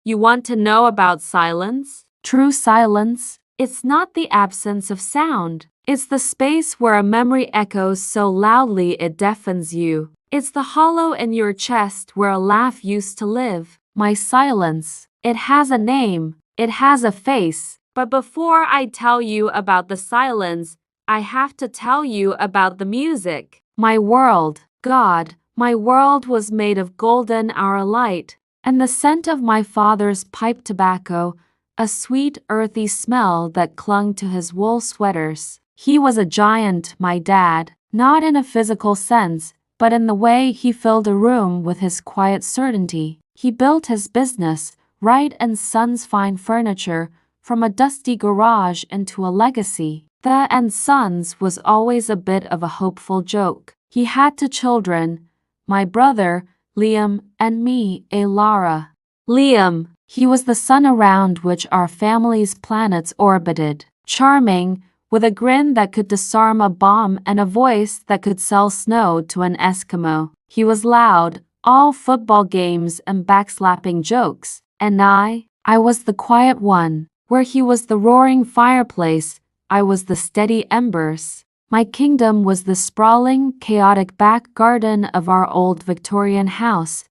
You want to know about silence? True silence. It's not the absence of sound. It's the space where a memory echoes so loudly it deafens you. It's the hollow in your chest where a laugh used to live. My silence. It has a name. It has a face. But before I tell you about the silence, I have to tell you about the music. My world. God, my world was made of golden hour light, and the scent of my father's pipe tobacco, a sweet earthy smell that clung to his wool sweaters. He was a giant, my dad, not in a physical sense, but in the way he filled a room with his quiet certainty. He built his business, Wright and Sons Fine Furniture, from a dusty garage into a legacy. The and Sons was always a bit of a hopeful joke. He had 2 children, my brother, Liam, and me, Lara. Liam, he was the sun around which our family's planets orbited. Charming, with a grin that could disarm a bomb and a voice that could sell snow to an Eskimo. He was loud, all football games and backslapping jokes. And I was the quiet one. Where he was the roaring fireplace, I was the steady embers. My kingdom was the sprawling, chaotic back garden of our old Victorian house,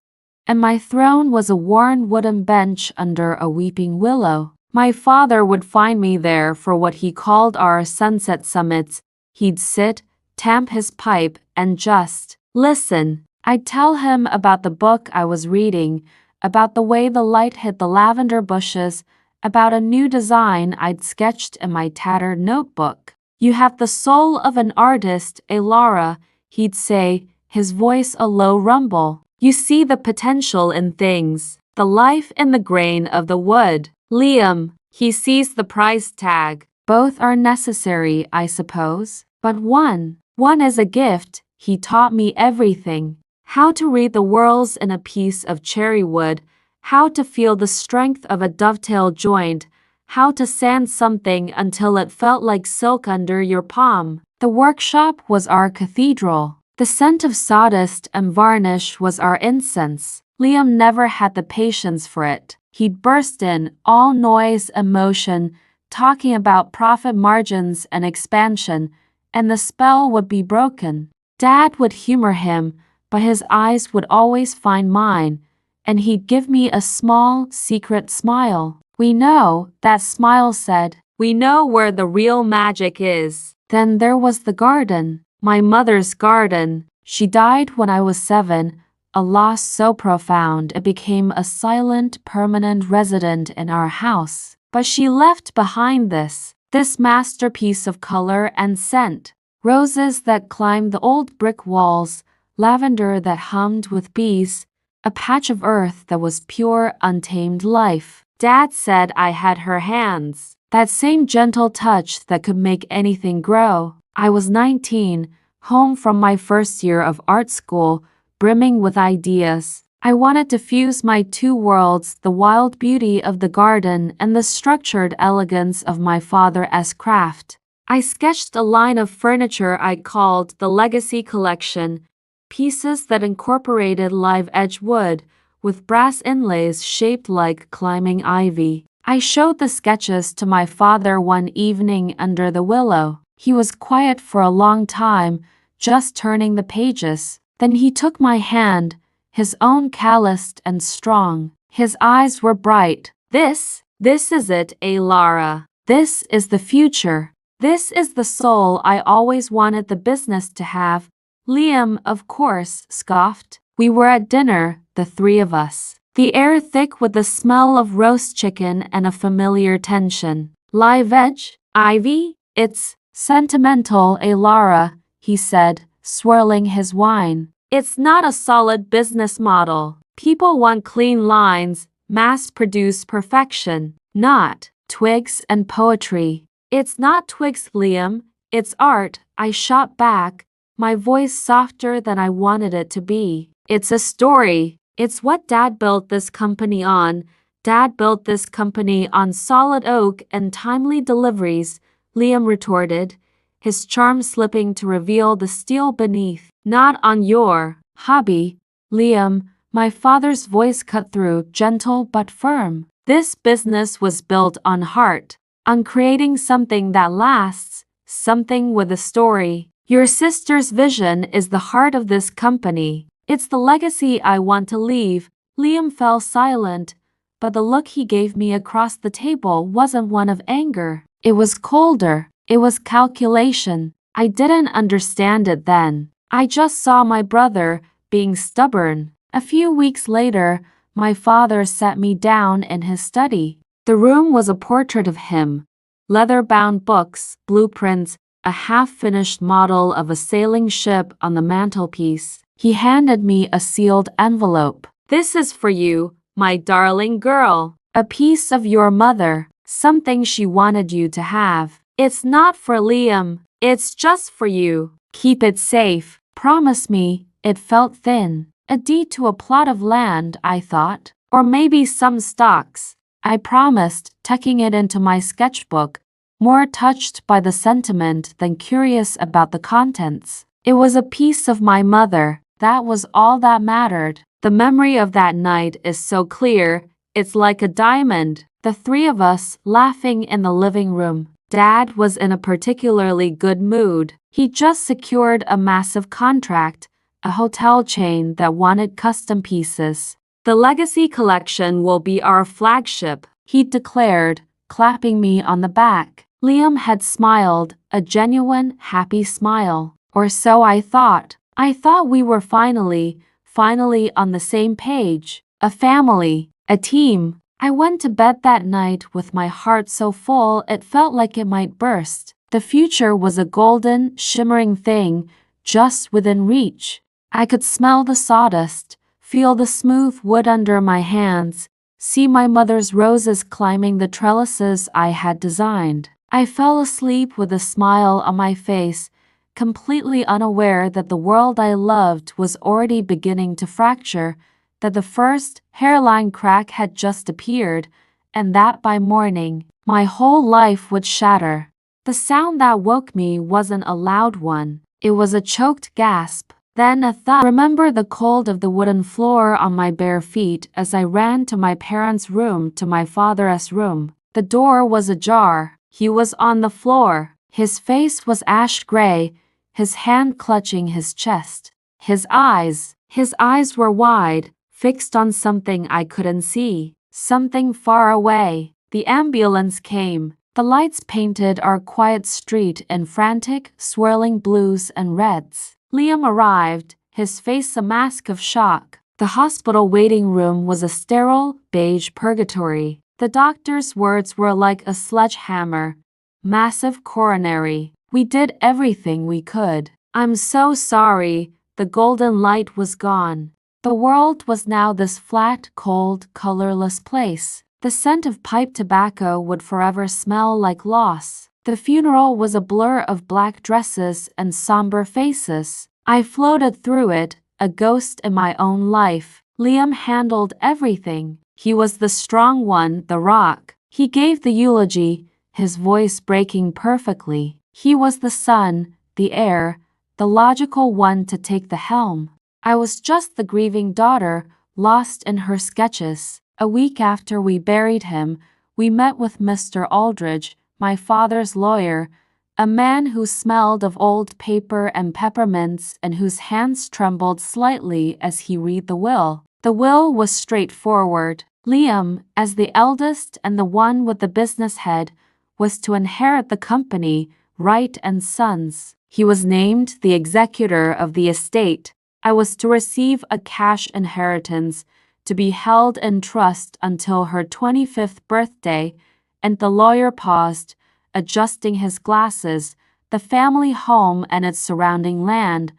and my throne was a worn wooden bench under a weeping willow. My father would find me there for what he called our sunset summits. He'd sit, tamp his pipe, and just listen. I'd tell him about the book I was reading, about the way the light hit the lavender bushes, about a new design I'd sketched in my tattered notebook. You have the soul of an artist, Lara, he'd say, his voice a low rumble. You see the potential in things, the life in the grain of the wood. Liam, he sees the price tag. Both are necessary, I suppose, but one is a gift. He taught me everything. How to read the whorls in a piece of cherry wood, how to feel the strength of a dovetail joint, how to sand something until it felt like silk under your palm. The workshop was our cathedral. The scent of sawdust and varnish was our incense. Liam never had the patience for it. He'd burst in, all noise and motion, talking about profit margins and expansion, and the spell would be broken. Dad would humor him, but his eyes would always find mine, and he'd give me a small, secret smile. We know, that smile said, we know where the real magic is. Then there was the garden, my mother's garden. She died when I was 7, a loss so profound it became a silent, permanent resident in our house. But she left behind this masterpiece of color and scent. Roses that climbed the old brick walls, lavender that hummed with bees, a patch of earth that was pure, untamed life. Dad said I had her hands, that same gentle touch that could make anything grow. I was 19, home from my first year of art school, brimming with ideas. I wanted to fuse my 2 worlds, the wild beauty of the garden and the structured elegance of my father's craft. I sketched a line of furniture I called the Legacy Collection, pieces that incorporated live edge wood, with brass inlays shaped like climbing ivy. I showed the sketches to my father one evening under the willow. He was quiet for a long time, just turning the pages. Then he took my hand, his own calloused and strong. His eyes were bright. This is it, Lara. This is the future. This is the soul I always wanted the business to have. Liam, of course, scoffed. We were at dinner, the 3 of us. The air thick with the smell of roast chicken and a familiar tension. Live edge? Ivy? It's sentimental, Lara, he said, swirling his wine. It's not a solid business model. People want clean lines, mass-produced perfection, not twigs and poetry. It's not twigs, Liam. It's art, I shot back, my voice softer than I wanted it to be. It's a story. It's what Dad built this company on. Dad built this company on solid oak and timely deliveries, Liam retorted, his charm slipping to reveal the steel beneath. Not on your hobby, Liam, My father's voice cut through, gentle but firm. This business was built on heart, on creating something that lasts, something with a story. Your sister's vision is the heart of this company. It's the legacy I want to leave. Liam fell silent, but the look he gave me across the table wasn't one of anger. It was colder. It was calculation. I didn't understand it then. I just saw my brother being stubborn. A few weeks later, my father sat me down in his study. The room was a portrait of him. Leather-bound books, blueprints, a half-finished model of a sailing ship on the mantelpiece. He handed me a sealed envelope. "This is for you, my darling girl. A piece of your mother, something she wanted you to have. It's not for Liam, it's just for you. Keep it safe. Promise me." It felt thin. A deed to a plot of land, I thought. Or maybe some stocks. I promised, tucking it into my sketchbook, more touched by the sentiment than curious about the contents. It was a piece of my mother. That was all that mattered. The memory of that night is so clear, it's like a diamond. The three of us laughing in the living room. Dad was in a particularly good mood. He just secured a massive contract, a hotel chain that wanted custom pieces. "The Legacy Collection will be our flagship," he declared, clapping me on the back. Liam had smiled, a genuine, happy smile. Or so I thought. I thought we were finally on the same page. A family, a team. I went to bed that night with my heart so full it felt like it might burst. The future was a golden, shimmering thing, just within reach. I could smell the sawdust, feel the smooth wood under my hands, see my mother's roses climbing the trellises I had designed. I fell asleep with a smile on my face, completely unaware that the world I loved was already beginning to fracture, that the first hairline crack had just appeared, and that by morning, my whole life would shatter. The sound that woke me wasn't a loud one. It was a choked gasp. Then a thud. Remember the cold of the wooden floor on my bare feet as I ran to my parents' room, to my father's room. The door was ajar. He was on the floor. His face was ash gray, his hand clutching his chest. His eyes were wide, fixed on something I couldn't see, something far away. The ambulance came. The lights painted our quiet street in frantic, swirling blues and reds. Liam arrived, his face a mask of shock. The hospital waiting room was a sterile, beige purgatory. The doctor's words were like a sledgehammer. "Massive coronary. We did everything we could. I'm so sorry." The golden light was gone. The world was now this flat, cold, colorless place. The scent of pipe tobacco would forever smell like loss. The funeral was a blur of black dresses and somber faces. I floated through it, a ghost in my own life. Liam handled everything. He was the strong one, the rock. He gave the eulogy, his voice breaking perfectly. He was the son, the heir, the logical one to take the helm. I was just the grieving daughter, lost in her sketches. A week after we buried him, we met with Mr. Aldridge, my father's lawyer, a man who smelled of old paper and peppermints and whose hands trembled slightly as he read the will. The will was straightforward. Liam, as the eldest and the one with the business head, was to inherit the company, Wright and Sons. He was named the executor of the estate. I was to receive a cash inheritance, to be held in trust until her 25th birthday, and the lawyer paused, adjusting his glasses. The family home and its surrounding land.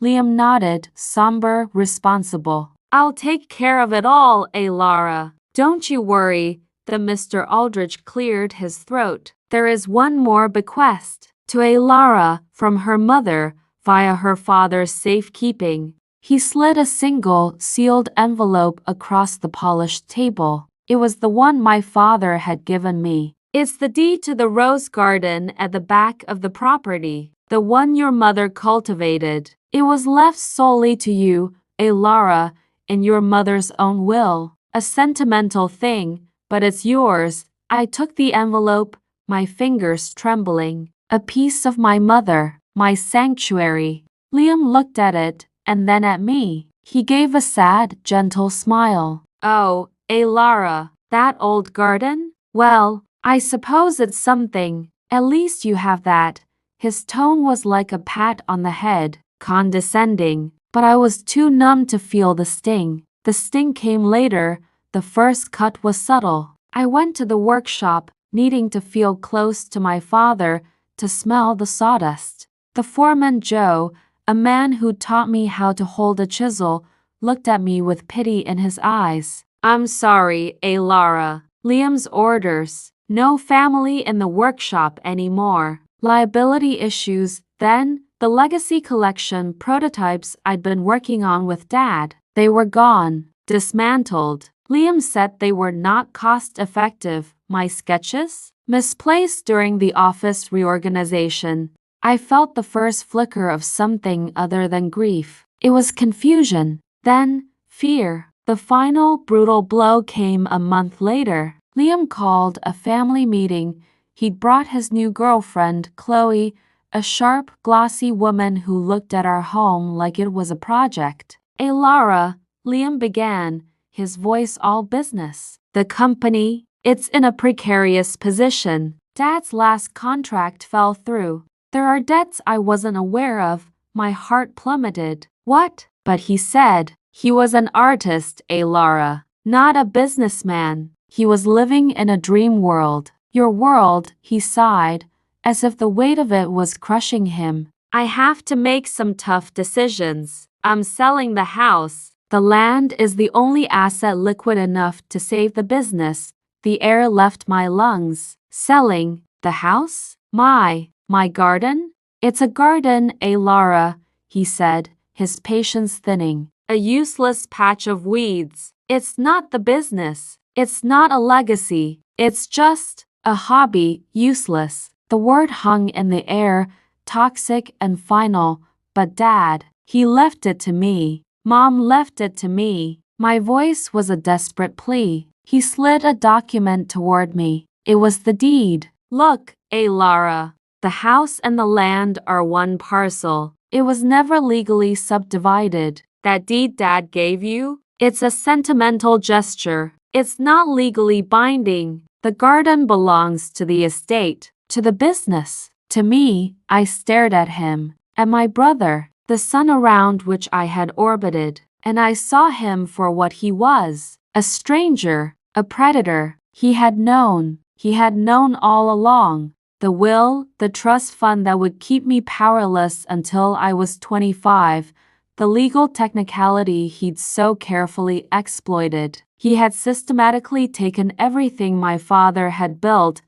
Liam nodded, somber, responsible. "I'll take care of it all, Lara. Don't you worry." The Mr. Aldridge cleared his throat. "There is one more bequest, to Lara, from her mother, via her father's safekeeping." He slid a single, sealed envelope across the polished table. It was the one my father had given me. "It's the deed to the rose garden at the back of the property, the one your mother cultivated. It was left solely to you, Lara. in your mother's own will. A sentimental thing, but it's yours. I took the envelope, my fingers trembling. A piece of my mother, my sanctuary. Liam looked at it, and then at me. He gave a sad, gentle smile. Oh, Lara, that old garden? Well, I suppose it's something. At least you have that. His tone was like a pat on the head, condescending, but I was too numb to feel the sting. The sting came later. The first cut was subtle. I went to the workshop, needing to feel close to my father, to smell the sawdust. The foreman Joe, a man who taught me how to hold a chisel, looked at me with pity in his eyes. I'm sorry, Lara. Liam's orders. No family in the workshop anymore. Liability issues. Then, the legacy collection prototypes I'd been working on with Dad. They were gone, dismantled. Liam said they were not cost-effective. My sketches? Misplaced during the office reorganization. I felt the first flicker of something other than grief. It was confusion. Then, fear. The final brutal blow came a month later. Liam called a family meeting. He'd brought his new girlfriend, Chloe, a sharp, glossy woman who looked at our home like it was a project. Lara, Liam began, his voice all business. The company, it's in a precarious position. Dad's last contract fell through. There are debts I wasn't aware of. My heart plummeted. What? But he said. He was an artist, Lara, not a businessman. He was living in a dream world. Your world, he sighed, as if the weight of it was crushing him. I have to make some tough decisions. I'm selling the house. The land is the only asset liquid enough to save the business. The air left my lungs. Selling the house? My garden? It's a garden, Lara, he said, his patience thinning. A useless patch of weeds. It's not the business. It's not a legacy. It's just a hobby, useless. The word hung in the air, toxic and final. But Dad, he left it to me. Mom left it to me. My voice was a desperate plea. He slid a document toward me. It was the deed. Look, Lara. The house and the land are one parcel. It was never legally subdivided. That deed Dad gave you? It's a sentimental gesture. It's not legally binding. The garden belongs to the estate, to the business. To me, I stared at him, at my brother, the sun around which I had orbited, and I saw him for what he was, a stranger, a predator. He had known all along. The will, the trust fund that would keep me powerless until I was 25, the legal technicality he'd so carefully exploited. He had systematically taken everything my father had built,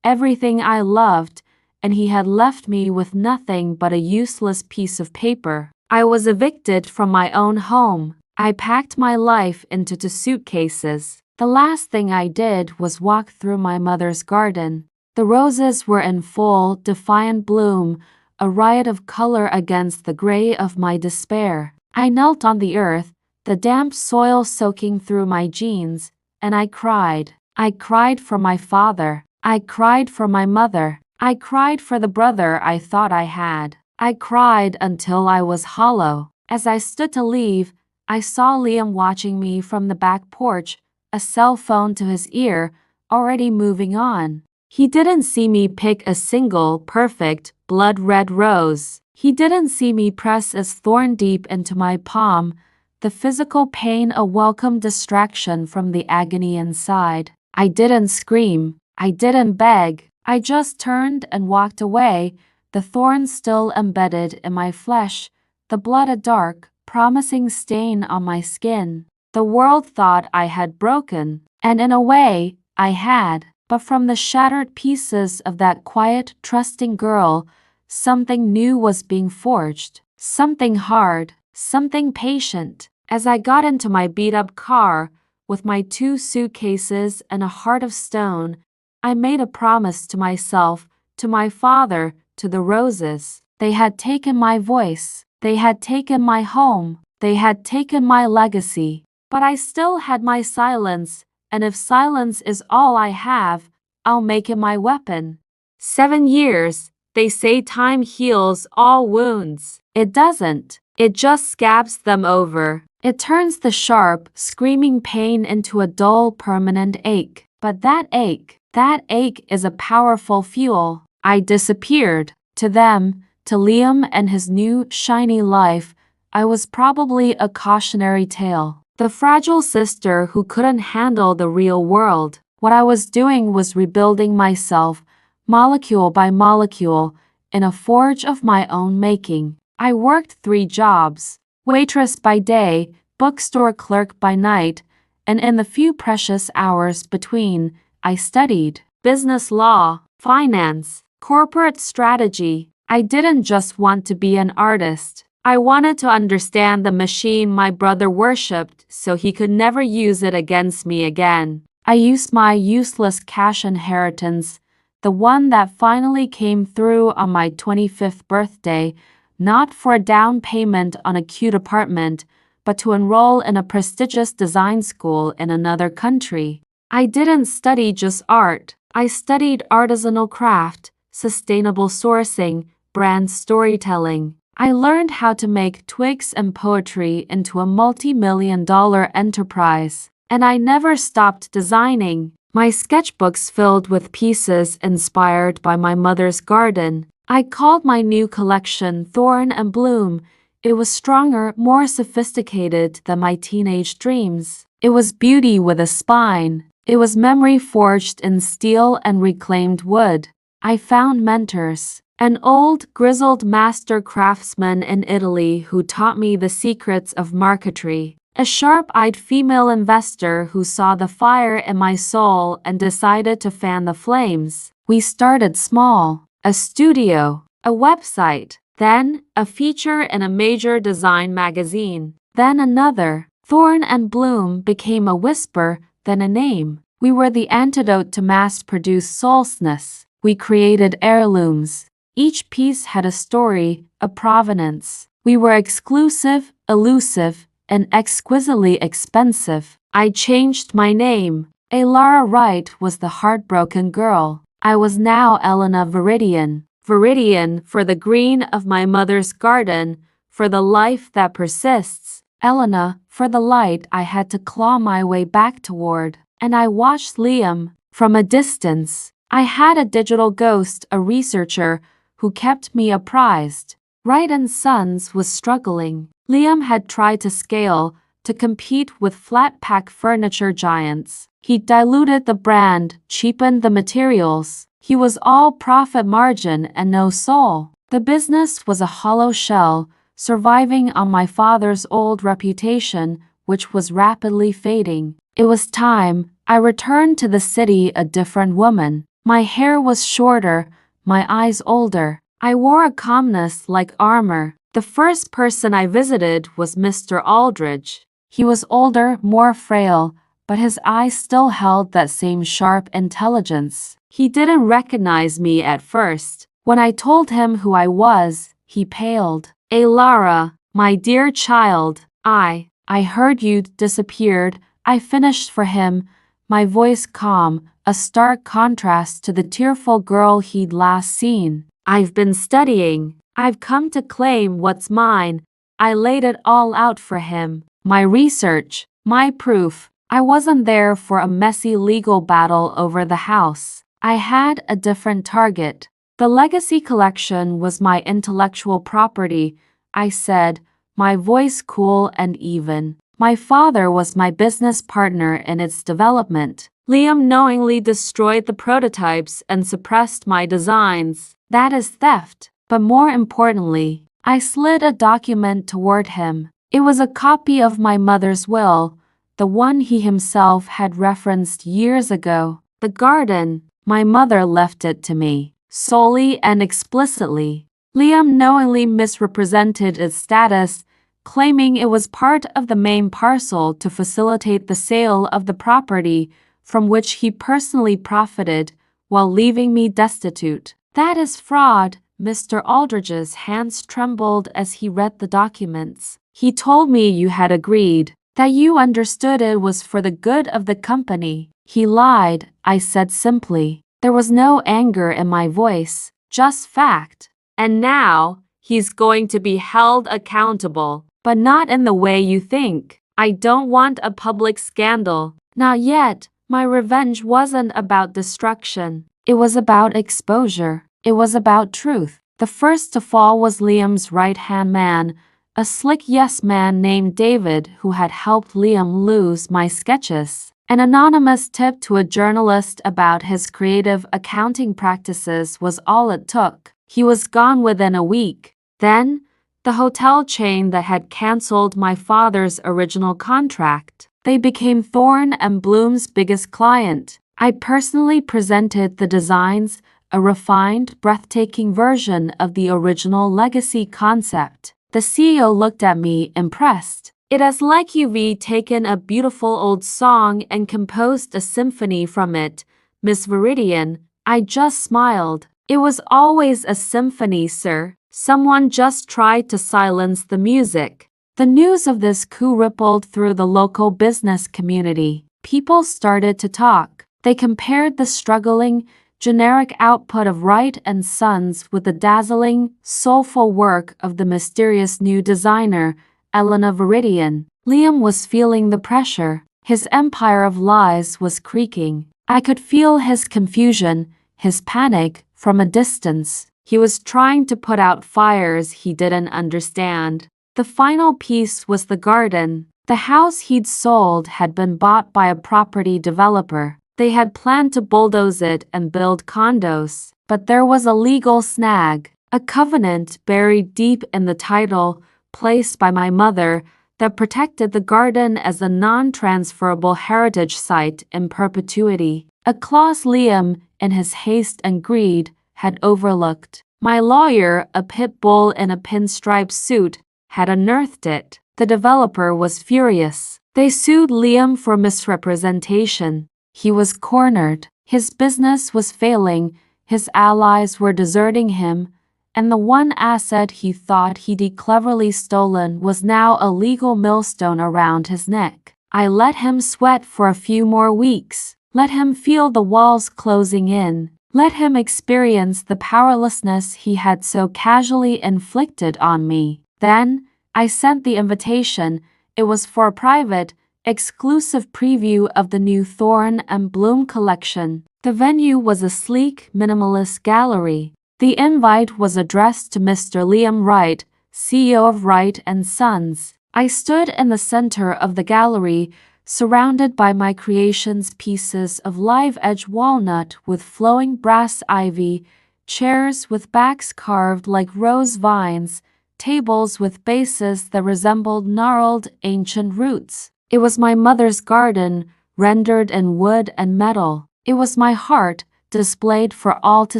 everything I loved, and he had left me with nothing but a useless piece of paper. I was evicted from my own home. I packed my life into 2 suitcases. The last thing I did was walk through my mother's garden. The roses were in full, defiant bloom, a riot of color against the gray of my despair. I knelt on the earth, the damp soil soaking through my jeans, and I cried. I cried for my father. I cried for my mother. I cried for the brother I thought I had. I cried until I was hollow. As I stood to leave, I saw Liam watching me from the back porch, a cell phone to his ear, already moving on. He didn't see me pick a single, perfect, blood-red rose. He didn't see me press his thorn deep into my palm, the physical pain a welcome distraction from the agony inside. I didn't scream. I didn't beg. I just turned and walked away, the thorn still embedded in my flesh, the blood a dark, promising stain on my skin. The world thought I had broken, and in a way, I had. But from the shattered pieces of that quiet, trusting girl, something new was being forged. Something hard, something patient. As I got into my beat-up car, with my 2 suitcases and a heart of stone, I made a promise to myself, to my father, to the roses. They had taken my voice. They had taken my home. They had taken my legacy. But I still had my silence, and if silence is all I have, I'll make it my weapon. 7 years. They say time heals all wounds. It doesn't. It just scabs them over. It turns the sharp, screaming pain into a dull, permanent ache. But that ache is a powerful fuel. I disappeared. To them, to Liam and his new, shiny life, I was probably a cautionary tale. The fragile sister who couldn't handle the real world. What I was doing was rebuilding myself, molecule by molecule, in a forge of my own making. I worked 3 jobs, waitress by day, bookstore clerk by night, and in the few precious hours between, I studied business law, finance, corporate strategy. I didn't just want to be an artist. I wanted to understand the machine my brother worshipped so he could never use it against me again. I used my useless cash inheritance, the one that finally came through on my 25th birthday, not for a down payment on a cute apartment, but to enroll in a prestigious design school in another country. I didn't study just art. I studied artisanal craft, sustainable sourcing, brand storytelling. I learned how to make twigs and poetry into a multi-million-dollar enterprise. And I never stopped designing. My sketchbooks filled with pieces inspired by my mother's garden. I called my new collection Thorn and Bloom. It was stronger, more sophisticated than my teenage dreams. It was beauty with a spine. It was memory forged in steel and reclaimed wood. I found mentors. An old, grizzled master craftsman in Italy who taught me the secrets of marquetry. A sharp-eyed female investor who saw the fire in my soul and decided to fan the flames. We started small. A studio, a website, then a feature in a major design magazine, then another. Thorn and Bloom became a whisper, then a name. We were the antidote to mass-produced soullessness. We created heirlooms. Each piece had a story, a provenance. We were exclusive, elusive, and exquisitely expensive. I changed my name. Lara Wright was the heartbroken girl. I was now Elena Viridian. Viridian for the green of my mother's garden, for the life that persists. Elena for the light I had to claw my way back toward. And I watched Liam from a distance. I had a digital ghost, a researcher, who kept me apprised. Wright & Sons was struggling. Liam had tried to scale, to compete with flat-pack furniture giants. He diluted the brand, cheapened the materials. He was all profit margin and no soul. The business was a hollow shell, surviving on my father's old reputation, which was rapidly fading. It was time. I returned to the city a different woman. My hair was shorter, my eyes older. I wore a calmness like armor. The first person I visited was Mr. Aldridge. He was older, more frail, but his eyes still held that same sharp intelligence. He didn't recognize me at first. When I told him who I was, he paled. Lara, my dear child, I heard you'd disappeared. I finished for him, my voice calm, a stark contrast to the tearful girl he'd last seen. I've been studying. I've come to claim what's mine. I laid it all out for him. My research, my proof. I wasn't there for a messy legal battle over the house. I had a different target. The legacy collection was my intellectual property, I said, my voice cool and even. My father was my business partner in its development. Liam knowingly destroyed the prototypes and suppressed my designs. That is theft. But more importantly, I slid a document toward him. It was a copy of my mother's will, the one he himself had referenced years ago. The garden, my mother left it to me, solely and explicitly. Liam knowingly misrepresented its status, claiming it was part of the main parcel to facilitate the sale of the property from which he personally profited while leaving me destitute. That is fraud. Mr. Aldridge's hands trembled as he read the documents. He told me you had agreed. That you understood it was for the good of the company. He lied, I said simply. There was no anger in my voice, just fact. And now, he's going to be held accountable, but not in the way you think. I don't want a public scandal. Not yet. My revenge wasn't about destruction. It was about exposure. It was about truth. The first to fall was Liam's right-hand man, a slick yes man named David who had helped Liam lose my sketches. An anonymous tip to a journalist about his creative accounting practices was all it took. He was gone within a week. Then, the hotel chain that had cancelled my father's original contract. They became Thorn and Bloom's biggest client. I personally presented the designs, a refined, breathtaking version of the original legacy concept. The CEO looked at me, impressed. It is like you've taken a beautiful old song and composed a symphony from it, Miss Viridian. I just smiled. It was always a symphony, sir. Someone just tried to silence the music. The news of this coup rippled through the local business community. People started to talk. They compared the struggling, generic output of Wright and Sons with the dazzling, soulful work of the mysterious new designer, Elena Viridian. Liam was feeling the pressure. His empire of lies was creaking. I could feel his confusion, his panic, from a distance. He was trying to put out fires he didn't understand. The final piece was the garden. The house he'd sold had been bought by a property developer. They had planned to bulldoze it and build condos. But there was a legal snag, a covenant buried deep in the title, placed by my mother, that protected the garden as a non-transferable heritage site in perpetuity. A clause Liam, in his haste and greed, had overlooked. My lawyer, a pit bull in a pinstripe suit, had unearthed it. The developer was furious. They sued Liam for misrepresentation. He was cornered. His business was failing, his allies were deserting him, and the one asset he thought he'd cleverly stolen was now a legal millstone around his neck. I let him sweat for a few more weeks. Let him feel the walls closing in. Let him experience the powerlessness he had so casually inflicted on me. Then, I sent the invitation. It was for a private, exclusive preview of the new Thorn and Bloom collection. The venue was a sleek, minimalist gallery. The invite was addressed to Mr. Liam Wright, CEO of Wright and Sons. I stood in the center of the gallery, surrounded by my creation's pieces of live-edge walnut with flowing brass ivy, chairs with backs carved like rose vines, tables with bases that resembled gnarled ancient roots. It was my mother's garden, rendered in wood and metal. It was my heart, displayed for all to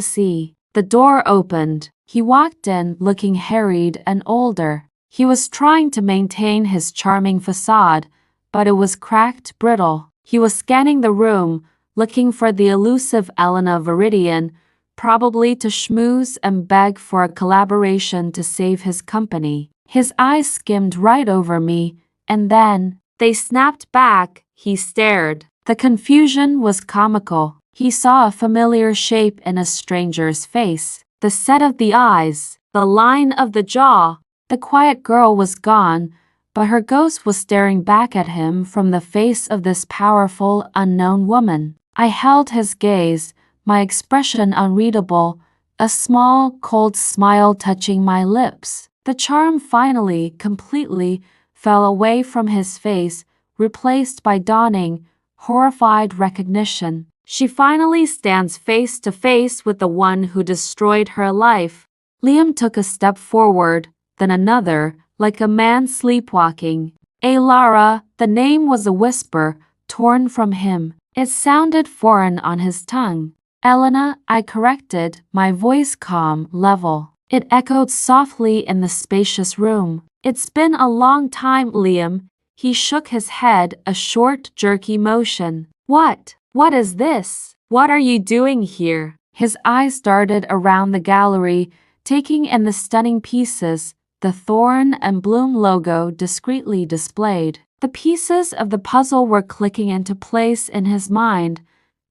see. The door opened. He walked in, looking harried and older. He was trying to maintain his charming facade, but it was cracked, brittle. He was scanning the room, looking for the elusive Elena Viridian, probably to schmooze and beg for a collaboration to save his company. His eyes skimmed right over me, and then they snapped back. He stared. The confusion was comical. He saw a familiar shape in a stranger's face. The set of the eyes, the line of the jaw. The quiet girl was gone, but her ghost was staring back at him from the face of this powerful, unknown woman. I held his gaze, my expression unreadable, a small, cold smile touching my lips. The charm finally, completely, fell away from his face, replaced by dawning, horrified recognition. She finally stands face to face with the one who destroyed her life. Liam took a step forward, then another, like a man sleepwalking. Lara, the name was a whisper, torn from him. It sounded foreign on his tongue. Elena, I corrected, my voice calm, level. It echoed softly in the spacious room. It's been a long time, Liam. He shook his head, a short, jerky motion. What? What is this? What are you doing here? His eyes darted around the gallery, taking in the stunning pieces, the Thorn and Bloom logo discreetly displayed. The pieces of the puzzle were clicking into place in his mind,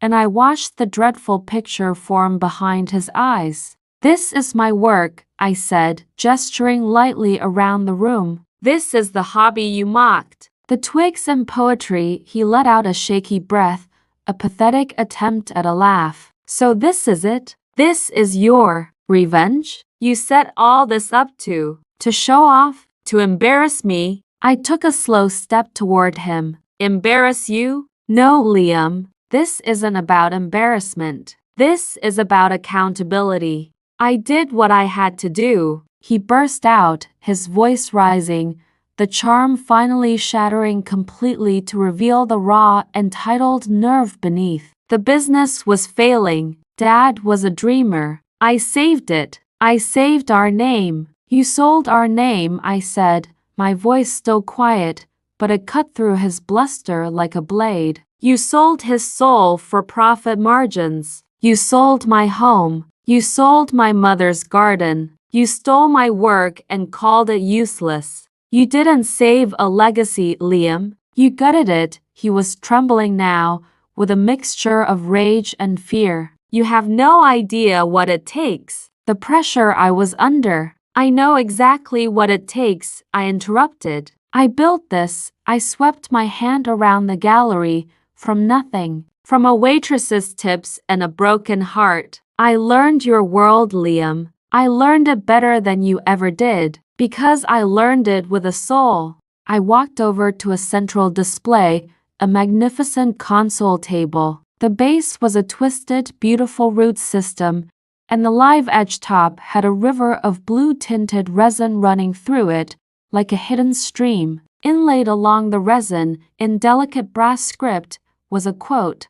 and I watched the dreadful picture form behind his eyes. "This is my work," I said, gesturing lightly around the room. "This is the hobby you mocked." The twigs and poetry, he let out a shaky breath, a pathetic attempt at a laugh. "So this is it? This is your revenge? You set all this up to show off, to embarrass me?" I took a slow step toward him. "Embarrass you? No, Liam. This isn't about embarrassment. This is about accountability. I did what I had to do," he burst out, his voice rising, the charm finally shattering completely to reveal the raw, entitled nerve beneath. "The business was failing. Dad was a dreamer. I saved it. I saved our name." "You sold our name," I said, my voice still quiet, but it cut through his bluster like a blade. "You sold his soul for profit margins. You sold my home. You sold my mother's garden. You stole my work and called it useless. You didn't save a legacy, Liam. You gutted it." He was trembling now, with a mixture of rage and fear. "You have no idea what it takes." The pressure I was under. "I know exactly what it takes," I interrupted. "I built this." I swept my hand around the gallery, from nothing, from a waitress's tips and a broken heart. "I learned your world, Liam. I learned it better than you ever did, because I learned it with a soul." I walked over to a central display, a magnificent console table. The base was a twisted, beautiful root system, and the live edge top had a river of blue-tinted resin running through it, like a hidden stream. Inlaid along the resin, in delicate brass script, was a quote: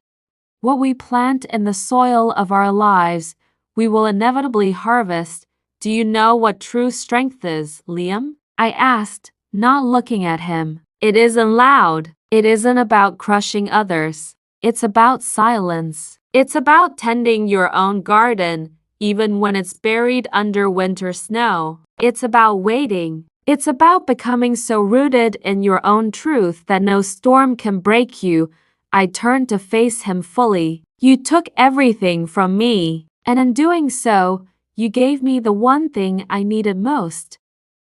"What we plant in the soil of our lives, we will inevitably harvest. Do you know what true strength is, Liam?" I asked, not looking at him. "It isn't loud. It isn't about crushing others. It's about silence. It's about tending your own garden, even when it's buried under winter snow. It's about waiting. It's about becoming so rooted in your own truth that no storm can break you." I turned to face him fully. "You took everything from me, and in doing so, you gave me the one thing I needed most.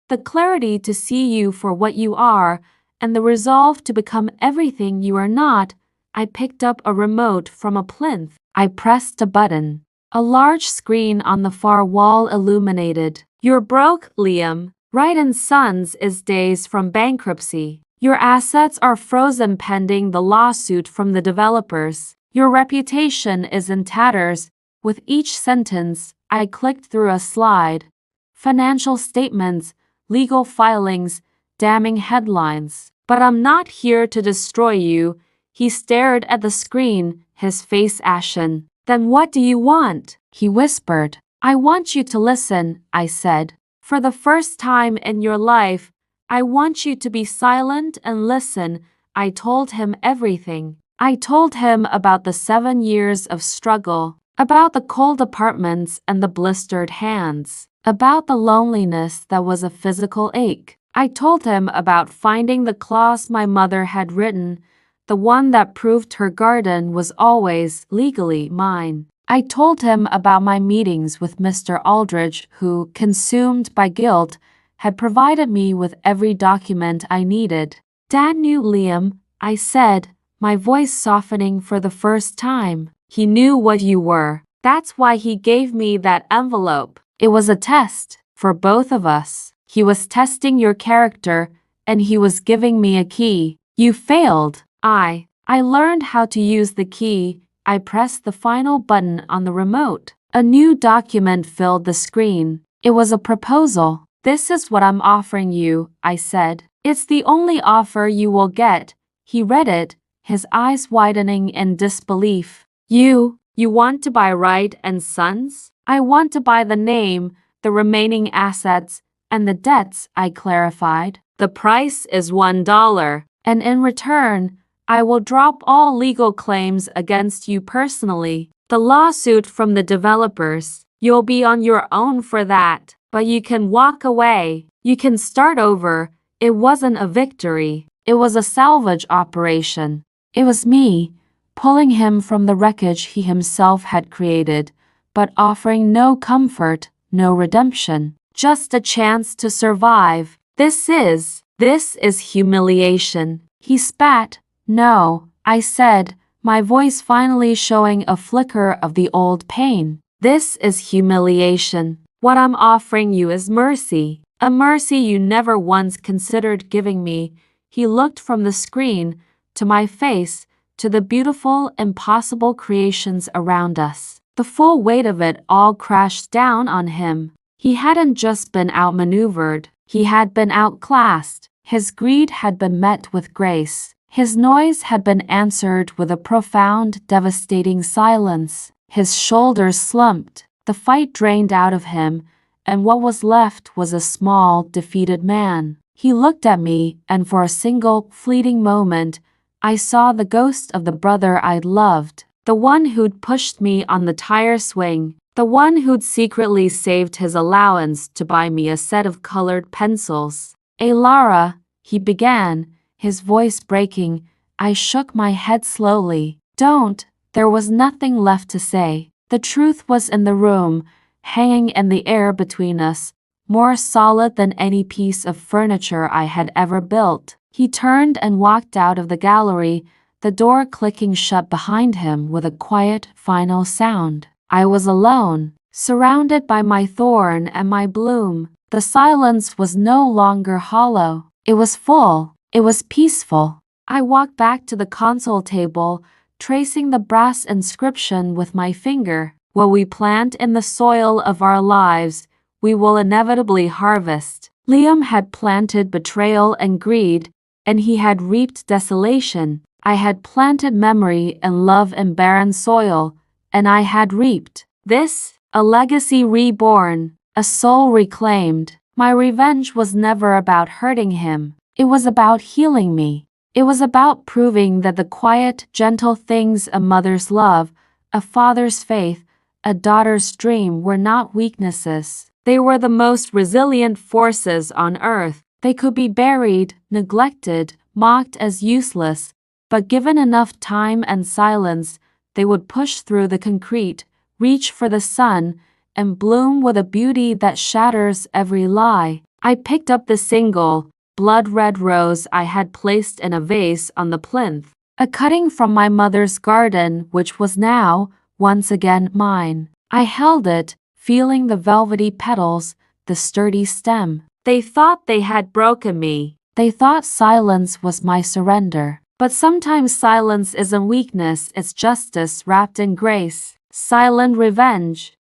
The clarity to see you for what you are, and the resolve to become everything you are not." I picked up a remote from a plinth. I pressed a button. A large screen on the far wall illuminated. "You're broke, Liam. Wright & Sons is days from bankruptcy. Your assets are frozen pending the lawsuit from the developers. Your reputation is in tatters." With each sentence, I clicked through a slide. Financial statements, legal filings, damning headlines. "But I'm not here to destroy you." He stared at the screen, his face ashen. "Then what do you want?" he whispered. "I want you to listen," I said. "For the first time in your life, I want you to be silent and listen." I told him everything. I told him about the 7 years of struggle, about the cold apartments and the blistered hands, about the loneliness that was a physical ache. I told him about finding the clause my mother had written, the one that proved her garden was always legally mine. I told him about my meetings with Mr. Aldridge, who, consumed by guilt, had provided me with every document I needed. "Dad knew, Liam," I said, my voice softening for the first time. "He knew what you were. That's why he gave me that envelope. It was a test, for both of us. He was testing your character, and he was giving me a key. You failed." I learned how to use the key. I pressed the final button on the remote. A new document filled the screen. It was a proposal. "This is what I'm offering you," I said. "It's the only offer you will get." He read it, his eyes widening in disbelief. You want to buy Wright & Sons?" "I want to buy the name, the remaining assets, and the debts," I clarified. "The price is $1. And in return, I will drop all legal claims against you personally. The lawsuit from the developers. You'll be on your own for that, but you can walk away. You can start over." It wasn't a victory. It was a salvage operation. It was me, pulling him from the wreckage he himself had created, but offering no comfort, no redemption, just a chance to survive. This is humiliation. He spat. No, I said, my voice finally showing a flicker of the old pain. This is humiliation. What I'm offering you is mercy. A mercy you never once considered giving me. He looked from the screen to my face, to the beautiful, impossible creations around us. The full weight of it all crashed down on him. He hadn't just been outmaneuvered, he had been outclassed. His greed had been met with grace. His noise had been answered with a profound, devastating silence. His shoulders slumped, the fight drained out of him, and what was left was a small, defeated man. He looked at me, and for a single, fleeting moment, I saw the ghost of the brother I'd loved, the one who'd pushed me on the tire swing, the one who'd secretly saved his allowance to buy me a set of colored pencils. Lara, he began, his voice breaking. I shook my head slowly. Don't. There was nothing left to say. The truth was in the room, hanging in the air between us, more solid than any piece of furniture I had ever built. He turned and walked out of the gallery, the door clicking shut behind him with a quiet, final sound. I was alone, surrounded by my thorn and my bloom. The silence was no longer hollow. It was full. It was peaceful. I walked back to the console table, tracing the brass inscription with my finger. What we plant in the soil of our lives, we will inevitably harvest. Liam had planted betrayal and greed, and he had reaped desolation. I had planted memory and love in barren soil, and I had reaped a legacy reborn, a soul reclaimed. My revenge was never about hurting him. It was about healing me. It was about proving that the quiet, gentle things a mother's love, a father's faith, a daughter's dream were not weaknesses. They were the most resilient forces on earth. They could be buried, neglected, mocked as useless, but given enough time and silence, they would push through the concrete, reach for the sun, and bloom with a beauty that shatters every lie. I picked up the single, blood-red rose I had placed in a vase on the plinth, a cutting from my mother's garden which was now, once again, mine. I held it, feeling the velvety petals, the sturdy stem. They thought they had broken me. They thought silence was my surrender. But sometimes silence isn't weakness, it's justice wrapped in grace. Silent revenge.